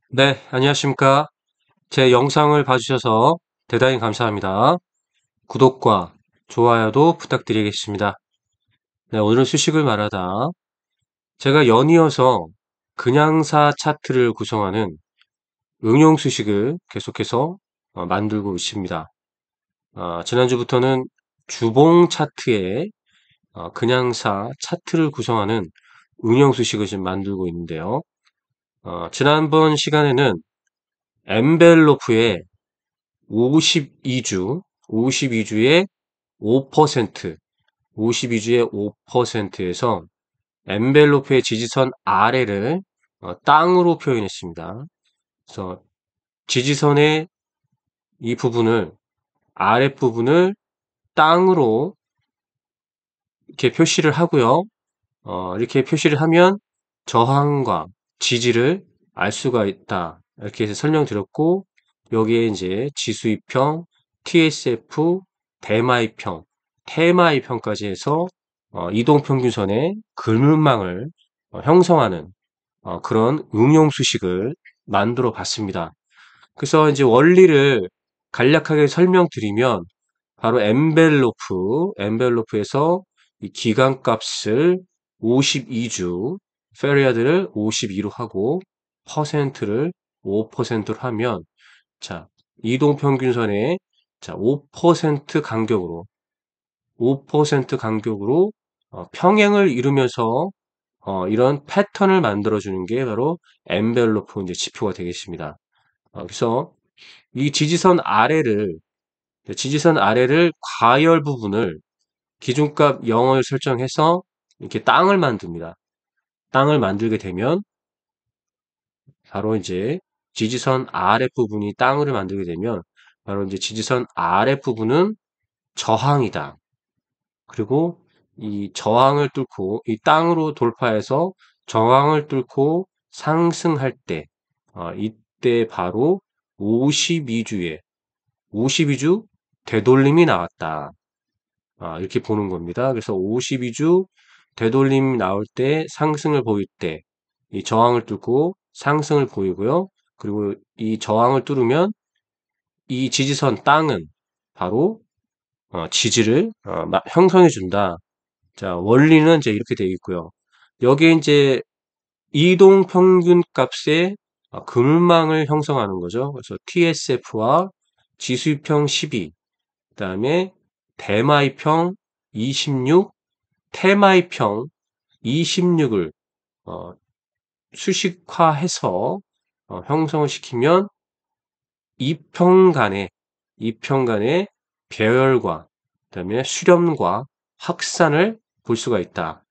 네, 안녕하십니까. 제 영상을 봐주셔서 대단히 감사합니다. 구독과 좋아요도 부탁드리겠습니다. 네, 오늘은 수식을 말하다. 제가 연이어서 그냥사 차트를 구성하는 응용 수식을 계속해서 만들고 있습니다. 지난주부터는 주봉 차트에 그냥사 차트를 구성하는 응용 수식을 지금 만들고 있는데요. 지난번 시간에는 엔벨로프에 52주, 52주에 5%, 52주에 5%에서 엔벨로프의 지지선 아래를 땅으로 표현했습니다. 그래서 지지선의 이 부분을, 아랫부분을 땅으로 이렇게 표시를 하고요. 이렇게 표시를 하면 저항과 지지를 알 수가 있다. 이렇게 해서 설명드렸고, 여기에 이제 지수이평, TSF, 대마이평, 테마이평까지 해서 이동평균선의 그물망을 형성하는 그런 응용 수식을 만들어 봤습니다. 그래서 이제 원리를 간략하게 설명드리면 바로 엔벨로프에서 이 기간값을 52주, 페리어드를 52로 하고 퍼센트를 5%로 하면 자, 이동평균선에 자, 5% 간격으로 5% 간격으로 평행을 이루면서 이런 패턴을 만들어 주는 게 바로 엔벨로프 이제 지표가 되겠습니다. 그래서 이 지지선 아래를 과열 부분을 기준값 0을 설정해서 이렇게 땅을 만듭니다. 땅을 만들게 되면 바로 이제 지지선 아랫부분이 땅을 만들게 되면 바로 이제 지지선 아랫부분은 저항이다. 그리고 이 저항을 뚫고 이 땅으로 돌파해서 저항을 뚫고 상승할 때 이때 바로 52주 되돌림이 나왔다. 이렇게 보는 겁니다. 그래서 52주 되돌림 나올 때 상승을 보일 때 이 저항을 뚫고 상승을 보이고요. 그리고 이 저항을 뚫으면 이 지지선 땅은 바로 지지를 형성해 준다. 자, 원리는 이제 이렇게 되어 있고요. 여기에 이제 이동 평균 값의 그물망을 형성하는 거죠. 그래서 TSF와 지수평 12, 그다음에 대마이평 26, 테마이평 26을 수식화해서 형성을 시키면 이평간의 배열과 그다음에 수렴과 확산을 볼 수가 있다.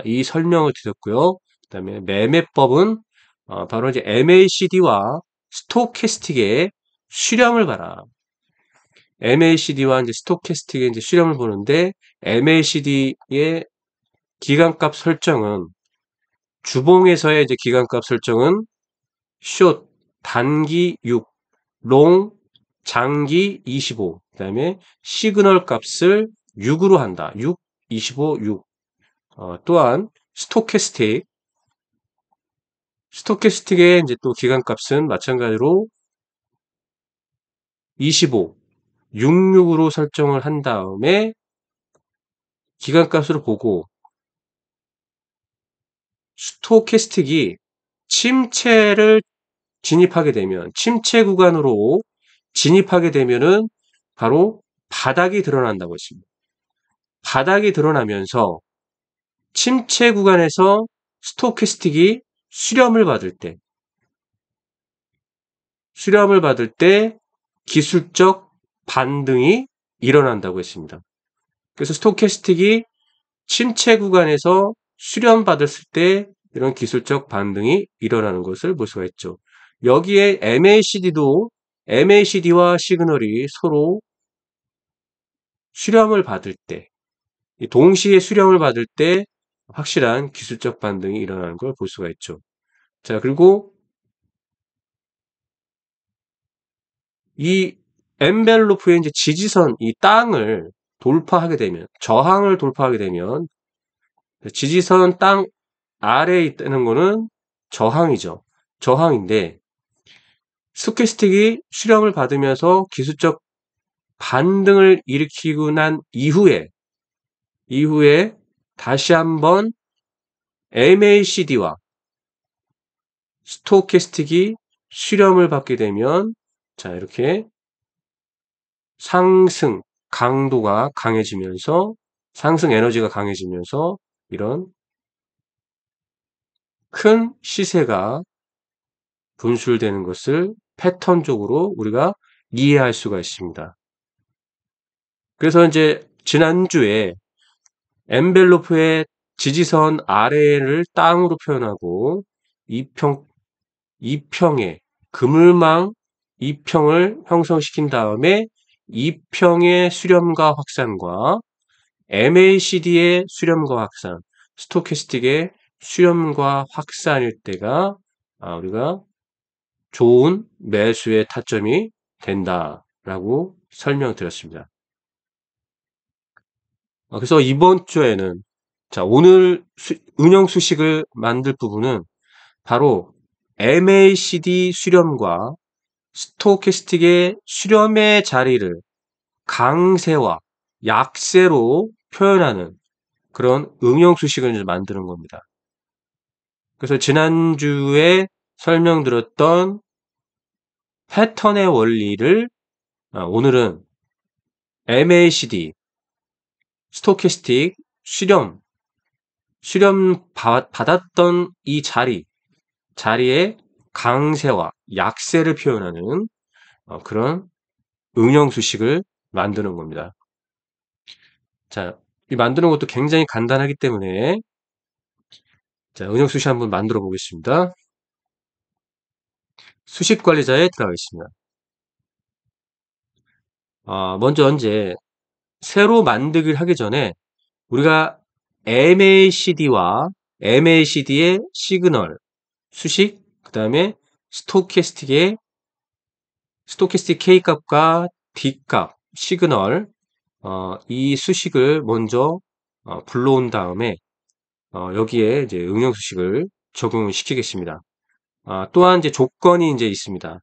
이 설명을 드렸고요. 그다음에 매매법은 바로 이제 MACD와 스토캐스틱의 수렴을 봐라. MACD와 이제 스토캐스틱의 이제 수렴을 보는데 MACD의 기간값 설정은 주봉에서의 이제 기간값 설정은 숏 단기 6, 롱 장기 25, 그다음에 시그널 값을 6으로 한다. 6, 25, 6. 또한 스토캐스틱의 이제 또 기간값은 마찬가지로 25, 66으로 설정을 한 다음에 기간값으로 보고 스토캐스틱이 침체 구간으로 진입하게 되면은 바로 바닥이 드러난다고 했습니다. 바닥이 드러나면서 침체 구간에서 스토캐스틱이 수렴을 받을 때 기술적 반등이 일어난다고 했습니다. 그래서 스토캐스틱이 침체 구간에서 수렴받았을 때 이런 기술적 반등이 일어나는 것을 볼 수가 있죠. 여기에 MACD와 시그널이 서로 동시에 수렴을 받을 때 확실한 기술적 반등이 일어나는 걸 볼 수가 있죠. 자, 그리고 이 엔벨로프의 이제 지지선, 이 땅을 저항을 돌파하게 되면 지지선 땅 아래에 있다는 거는 저항이죠. 저항인데 스토캐스틱이 수렴을 받으면서 기술적 반등을 일으키고 난 이후에 다시 한번 MACD와 스토캐스틱이 수렴을 받게 되면 자 이렇게 상승 강도가 강해지면서 상승 에너지가 강해지면서 이런 큰 시세가 분출되는 것을 패턴적으로 우리가 이해할 수가 있습니다. 그래서 이제 지난주에 엔벨로프의 지지선 아래를 땅으로 표현하고 이평의 그물망 이평을 형성시킨 다음에 이평의 수렴과 확산과 MACD의 수렴과 확산, 스토캐스틱의 수렴과 확산일 때가 우리가 좋은 매수의 타점이 된다라고 설명드렸습니다. 그래서 이번 주에는 자 오늘 운영 수식을 만들 부분은 바로 MACD 수렴과 스토캐스틱의 수렴의 자리를 강세와 약세로 표현하는 그런 응용 수식을 만드는 겁니다. 그래서 지난주에 설명드렸던 패턴의 원리를 오늘은 MACD, 스토캐스틱, 수렴 받았던 이 자리의 강세와 약세를 표현하는 그런 응용 수식을 만드는 겁니다. 자, 이 만드는 것도 굉장히 간단하기 때문에 자, 응용 수식 한번 만들어 보겠습니다. 수식 관리자에 들어가겠습니다. 먼저 이제 새로 만들기를 하기 전에 우리가 MACD와 MACD의 시그널, 수식, 그 다음에 스토캐스틱 K값과 D값, 시그널, 이 수식을 먼저 불러온 다음에 여기에 이제 응용 수식을 적용을 시키겠습니다. 또한 이제 조건이 이제 있습니다.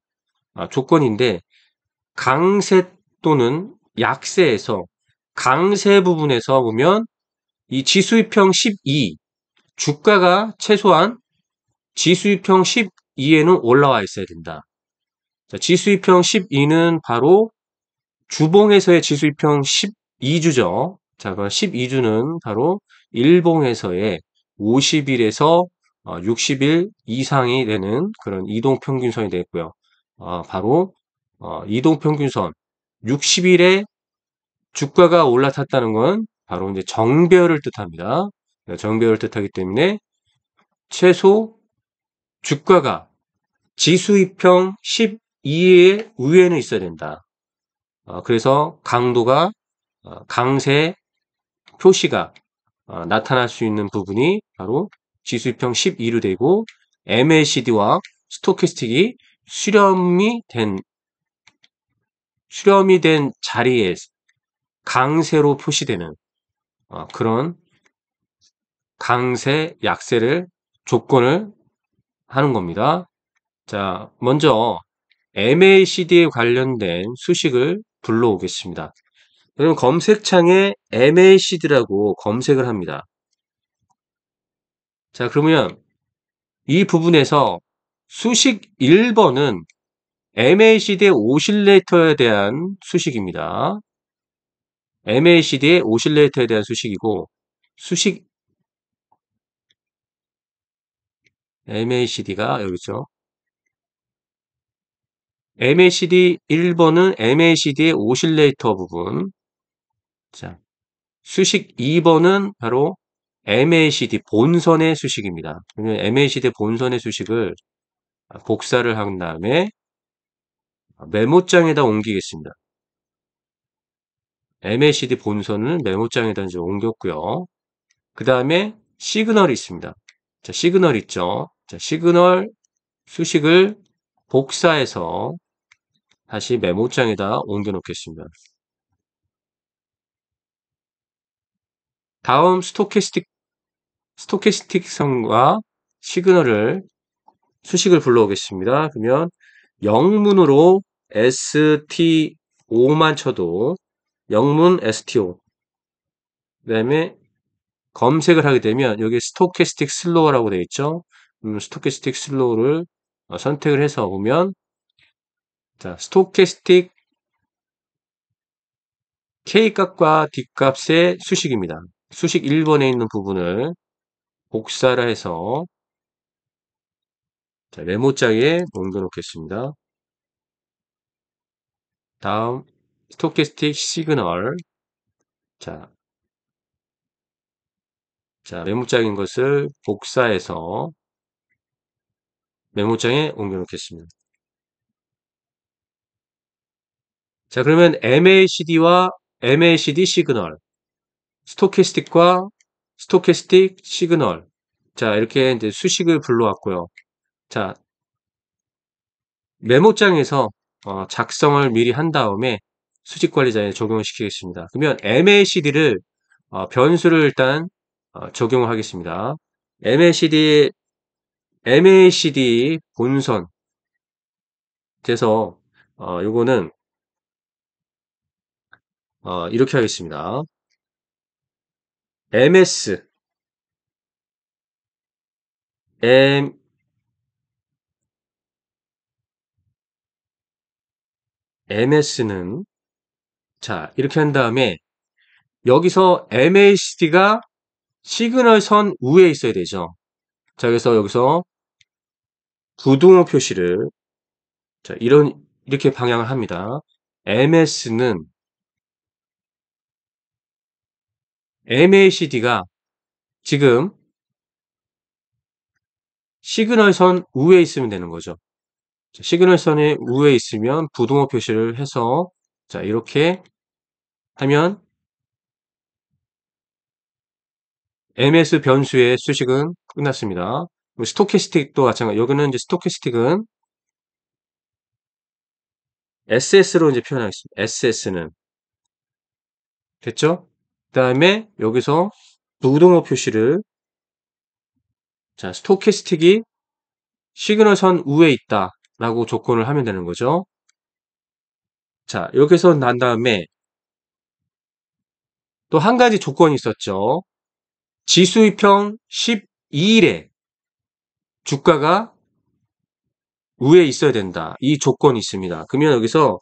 조건인데 강세 또는 약세에서 강세 부분에서 보면 이 지수이평 12 주가가 최소한 지수이평 12에는 올라와 있어야 된다. 자, 지수이평 12는 바로 주봉에서의 지수이평 12주죠. 자, 그럼 12주는 바로 일봉에서의 50일에서 60일 이상이 되는 그런 이동평균선이 되겠고요. 바로 이동평균선 60일에 주가가 올라탔다는 건 바로 이제 정배열을 뜻합니다. 정배열을 뜻하기 때문에 최소 주가가 지수이평 12의 위에는 있어야 된다. 그래서 강도가 강세 표시가 나타날 수 있는 부분이 바로 지수이평 12로 되고 MACD와 스토캐스틱이 수렴이 된 자리에 강세로 표시되는 그런 강세, 약세를 조건을 하는 겁니다. 자, 먼저 MACD에 관련된 수식을 불러오겠습니다. 그럼 검색창에 MACD라고 검색을 합니다. 자, 그러면 이 부분에서 수식 1번은 MACD의 오실레이터에 대한 수식입니다. MACD의 오실레이터에 대한 수식이고 수식 MACD가 여기 있죠. MACD 1번은 MACD의 오실레이터 부분. 자, 수식 2번은 바로 MACD 본선의 수식입니다. 그러면 MACD 본선의 수식을 복사를 한 다음에 메모장에다 옮기겠습니다. MACD 본선을 메모장에다 이제 옮겼고요. 그 다음에 시그널이 있습니다. 자, 시그널 있죠. 자, 시그널 수식을 복사해서 다시 메모장에다 옮겨 놓겠습니다. 다음 스토캐스틱 선과 시그널을 수식을 불러오겠습니다. 그러면 영문으로 STO만 쳐도 영문 STO. 그다음에 검색을 하게 되면 여기 스토캐스틱 슬로우라고 되어 있죠. 스토캐스틱 슬로우를 선택을 해서 보면 자, 스토캐스틱 K값과 D값의 수식입니다. 수식 1번에 있는 부분을 복사를 해서 자, 메모장에 옮겨 놓겠습니다. 다음 스토캐스틱 시그널 자, 메모장인 것을 복사해서 메모장에 옮겨 놓겠습니다. 자, 그러면 MACD와 MACD 시그널, 스토캐스틱과 스토캐스틱 시그널. 자, 이렇게 이제 수식을 불러왔고요. 자, 메모장에서 작성을 미리 한 다음에 수직 관리자에 적용을 시키겠습니다. 그러면 MACD를 변수를 일단 적용을 하겠습니다. MACD 본선 돼서 요거는 이렇게 하겠습니다. MS MS는 자 이렇게 한 다음에 여기서 MACD가 시그널 선 위에 있어야 되죠. 자 그래서 여기서 부등호 표시를 자 이렇게 방향을 합니다. MS는 MACD가 지금 시그널 선 위에 있으면 되는 거죠. 자, 시그널 선의 위에 있으면 부등호 표시를 해서 자 이렇게 하면 MS 변수의 수식은 끝났습니다. 스토캐스틱도 마찬가지. 여기는 이제 스토캐스틱은 SS로 이제 표현하겠습니다. SS는 됐죠? 그 다음에 여기서 부등호 표시를 자 스토캐스틱이 시그널 선 위에 있다 라고 조건을 하면 되는 거죠. 자 여기서 난 다음에 또 한 가지 조건이 있었죠. 지수입형 12일에 주가가 위에 있어야 된다. 이 조건이 있습니다. 그러면 여기서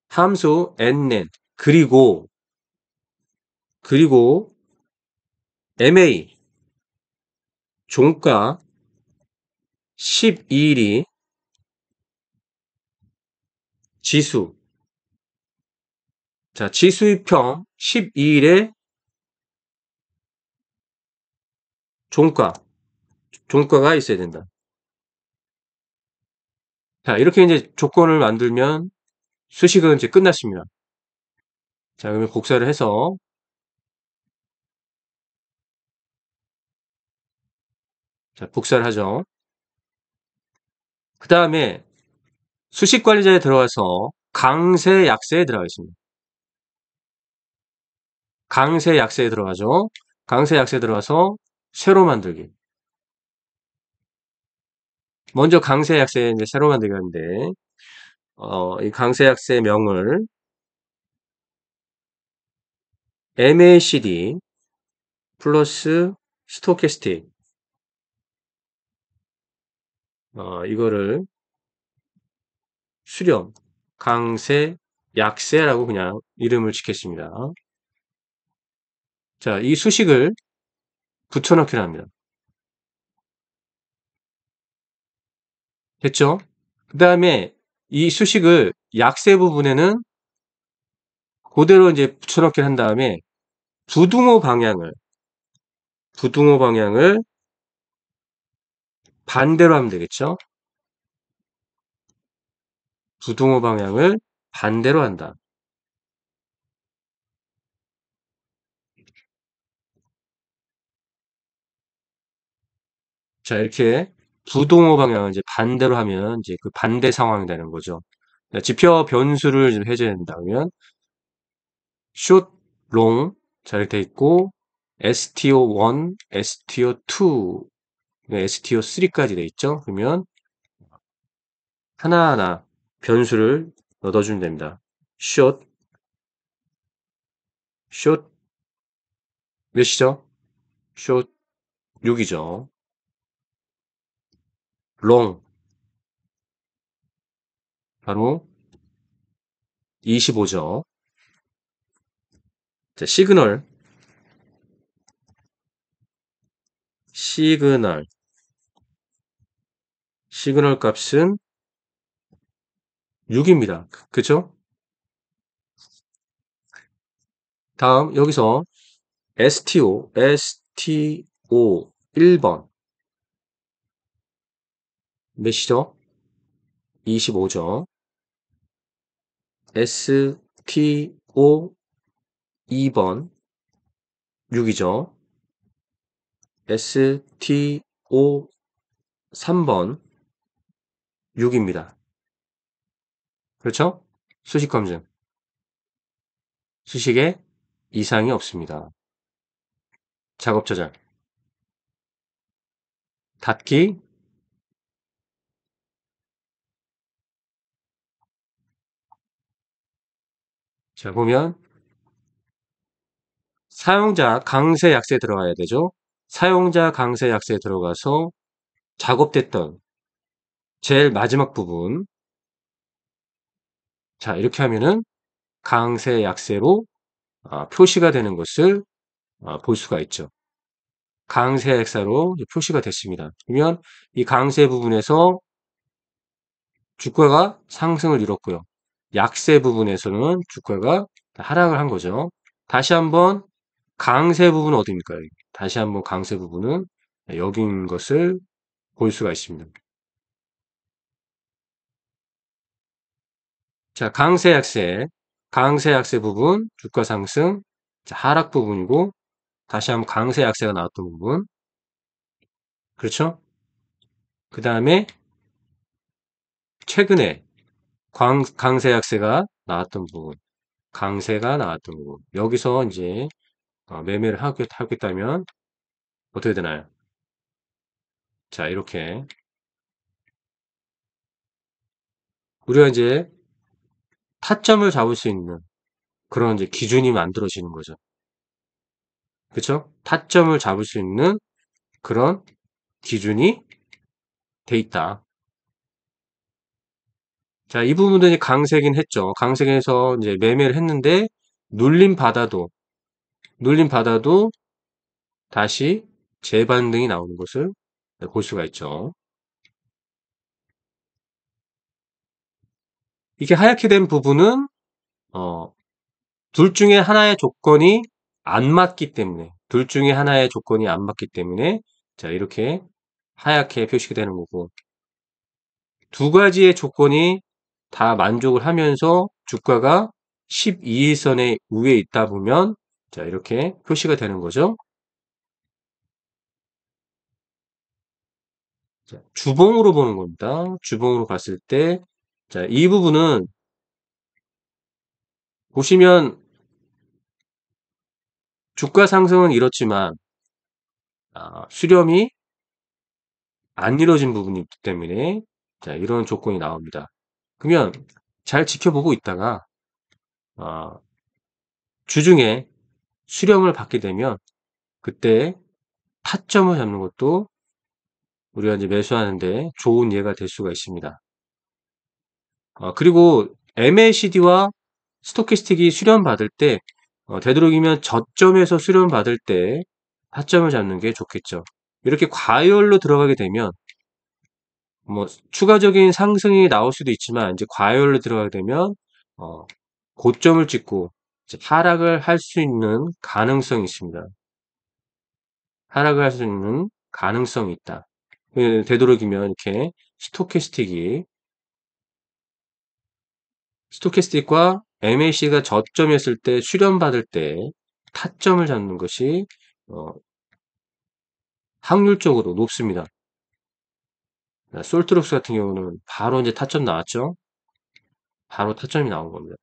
함수 nN 그리고 MA 종가 12일이 지수 자 지수입형 12일에 종가가 있어야 된다. 자 이렇게 이제 조건을 만들면 수식은 이제 끝났습니다. 자 그러면 복사를 해서 자 복사를 하죠. 그 다음에 수식 관리자에 들어가서 강세 약세에 들어가겠습니다. 강세 약세에 들어가죠. 강세 약세에 들어가서 새로 만들기. 먼저 강세 약세 이제 새로 만들기 하는데 이 강세 약세 명을 MACD 플러스 스토캐스틱 이거를 수렴 강세 약세라고 그냥 이름을 짓겠습니다. 자, 이 수식을 붙여넣기를 합니다. 됐죠? 그 다음에 이 수식을 약세 부분에는 그대로 이제 붙여넣기를 한 다음에 부등호 방향을 반대로 하면 되겠죠? 부등호 방향을 반대로 한다. 자, 이렇게 부등호 방향을 이제 반대로 하면 이제 그 반대 상황이 되는 거죠. 자, 지표 변수를 좀 해줘야 된다. 그러면 숏, 롱 자, 이렇게 돼 있고 STO1, STO2 STO3까지 돼 있죠. 그러면 하나하나 변수를 넣어주면 됩니다. short, short 몇이죠? short 6이죠. long 바로 25죠. 자, 시그널 값은 6입니다. 그쵸? 다음 여기서 STO 1번 몇이죠? 25죠. STO 2번 6이죠. STO 3번 6입니다. 그렇죠? 수식 검증. 수식에 이상이 없습니다. 작업 저장. 닫기. 자, 보면 사용자 강세 약세 들어가야 되죠. 사용자 강세 약세 들어가서 작업됐던 제일 마지막 부분. 자, 이렇게 하면은 강세 약세로 표시가 되는 것을 볼 수가 있죠. 강세 약세로 표시가 됐습니다. 그러면 이 강세 부분에서 주가가 상승을 이뤘고요. 약세 부분에서는 주가가 하락을 한 거죠. 다시 한번 강세 부분은 어디입니까? 다시 한번 강세 부분은 여기인 것을 볼 수가 있습니다. 자, 강세 약세. 강세 약세 부분, 주가 상승. 자, 하락 부분이고, 다시 한번 강세 약세가 나왔던 부분. 그렇죠? 그 다음에 최근에 강세 약세가 나왔던 부분. 강세가 나왔던 부분. 여기서 이제 매매를 하겠다면 어떻게 되나요? 자, 이렇게 우리가 이제 타점을 잡을 수 있는 그런 이제 기준이 만들어지는 거죠. 그렇죠? 타점을 잡을 수 있는 그런 기준이 돼 있다. 자, 이 부분도 이제 강세긴 했죠. 강세에서 이제 매매를 했는데 눌림 받아도 다시 재반등이 나오는 것을 볼 수가 있죠. 이게 하얗게 된 부분은 어, 둘 중에 하나의 조건이 안 맞기 때문에 둘 중에 하나의 조건이 안 맞기 때문에 자, 이렇게 하얗게 표시가 되는 거고 두 가지의 조건이 다 만족을 하면서 주가가 12일선의 위에 있다 보면 자, 이렇게 표시가 되는 거죠. 자, 주봉으로 보는 겁니다. 주봉으로 봤을 때 자, 이 부분은 보시면 주가 상승은 이렇지만 수렴이 안 이루어진 부분이 있기 때문에 자, 이런 조건이 나옵니다. 그러면 잘 지켜보고 있다가 주중에 수렴을 받게 되면 그때 타점을 잡는 것도 우리가 이제 매수하는데 좋은 예가 될 수가 있습니다. 그리고 MACD와 스토캐스틱이 수렴 받을 때 되도록이면 저점에서 수렴 받을 때 타점을 잡는 게 좋겠죠. 이렇게 과열로 들어가게 되면 뭐 추가적인 상승이 나올 수도 있지만 이제 과열로 들어가게 되면 고점을 찍고 이제 하락을 할 수 있는 가능성이 있습니다. 하락을 할 수 있는 가능성이 있다. 되도록이면 이렇게 스토캐스틱과 MAC가 저점이었을 때 수렴받을 때 타점을 잡는 것이 어, 확률적으로 높습니다. 솔트록스 같은 경우는 바로 이제 타점 나왔죠. 바로 타점이 나온 겁니다.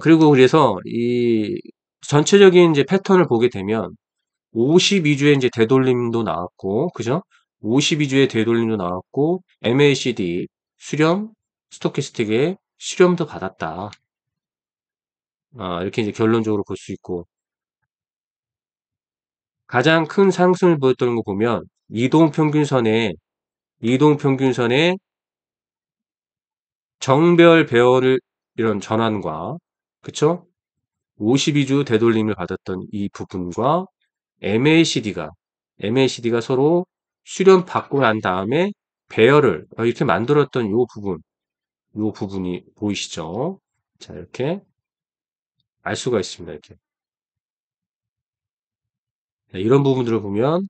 그리고 그래서 이 전체적인 이제 패턴을 보게 되면 52주에 이제 되돌림도 나왔고, 그죠? 52주에 되돌림도 나왔고, MACD 수렴, 스토캐스틱의 수렴도 받았다. 이렇게 이제 결론적으로 볼 수 있고, 가장 큰 상승을 보였던 거 보면, 이동평균선의 정별 배열을 이런 전환과, 그쵸? 52주 되돌림을 받았던 이 부분과 MACD가 서로 수렴 받고 난 다음에 배열을 이렇게 만들었던 요 부분이 보이시죠? 자, 이렇게 알 수가 있습니다. 이렇게. 네, 이런 부분들을 보면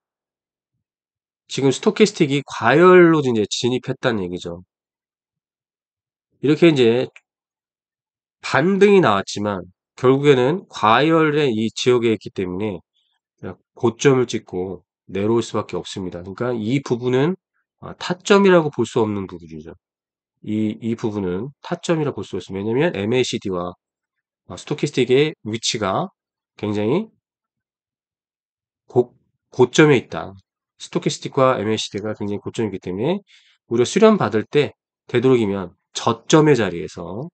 지금 스토캐스틱이 과열로 이제 진입했다는 얘기죠. 이렇게 이제 반등이 나왔지만 결국에는 과열의 이 지역에 있기 때문에 고점을 찍고 내려올 수밖에 없습니다. 그러니까 이 부분은 타점이라고 볼 수 없는 부분이죠. 이 부분은 타점이라고 볼 수 없습니다. 왜냐면 MACD와 스토캐스틱의 위치가 굉장히 고, 고점에 있다. 스토캐스틱과 MACD가 굉장히 고점이기 때문에 우리가 수렴 받을 때 되도록이면 저점의 자리에서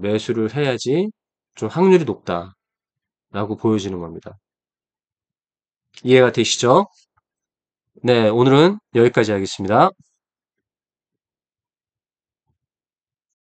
매수를 해야지 좀 확률이 높다라고 보여지는 겁니다. 이해가 되시죠? 네, 오늘은 여기까지 하겠습니다.